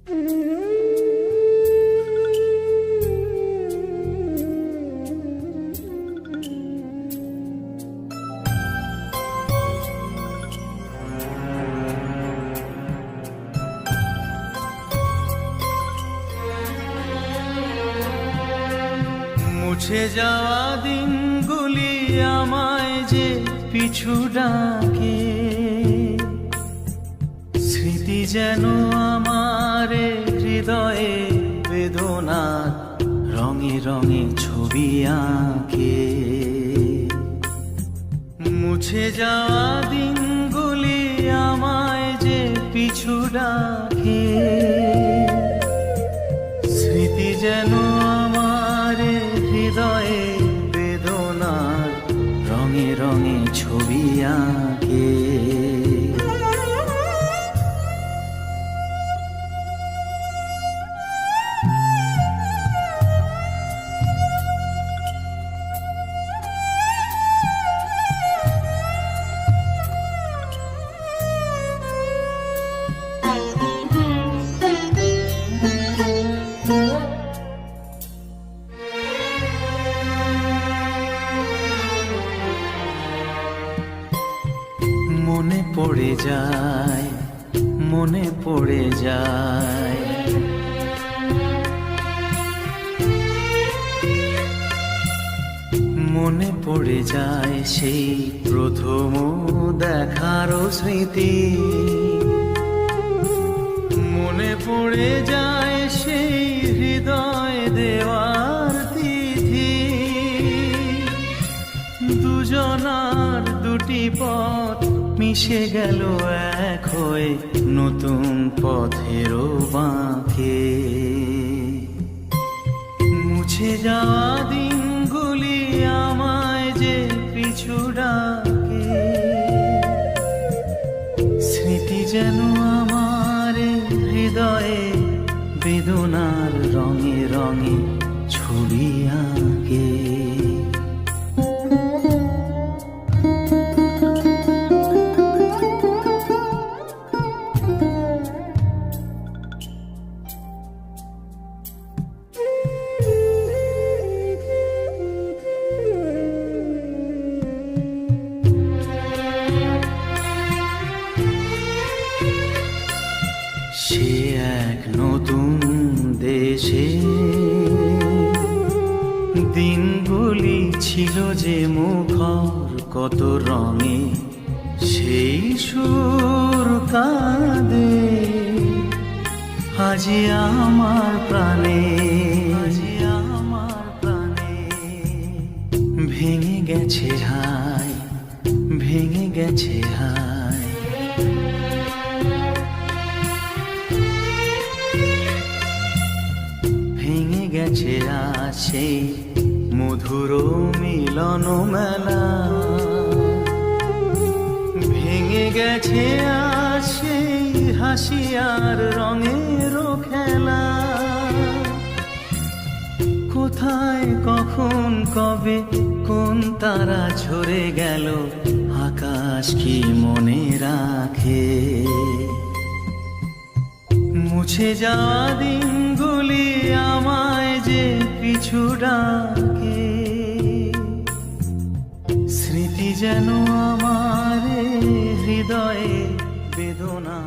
মুছে যাওয়া দিনগুলি আমায় যে পিছু ডাকে, স্মৃতি যেন আমার হৃদয়ে বেদনার রঙে রঙে ছবি আঁকে। মুছে যাওয়া দিনগুলি আমায় যে পিছু ডাকে, স্মৃতি যেন আমার হৃদয়ে বেদনার রঙে রঙে ছবি আঁকে। মনে পড়ে যায়, মনে পড়ে যায়, মনে পড়ে যায় সেই প্রথম দেখার স্মৃতি। মনে পড়ে যায় সেই হৃদয় দেওয়ার তিথি। দুজনার দুটি পথ মিশে গেল এক হয়ে নতুন পথের বাঁকে। মুছে যাওয়া দিনগুলি আমায় যে পিছু ডাকে, স্মৃতি যেন আমার হৃদয়ে বেদনার রঙে রঙে ছবি আঁকে। সে এক নতুন দেশে দিনগুলি ছিল যে মুখর কত রঙে, সেই সুর কাঁদে আজি আমার প্রাণে, আজি আমার প্রাণে। ভেঙে গেছে হায়, ভেঙে গেছে হায়, ভেঙে গেছে আজ সেই মধুর মিলন মেলা। ভেঙে গেছে আজ সেই হাসি আর রঙের খেলা। কোথায় কখন কবে কোন তারা ঝরে গেল, আকাশ কি মনে রাখে। মুছে যাওয়া দিনগুলি আমায় যে পিছু ডাকে, স্মৃতি যেন আমার হৃদয়ে বেদনা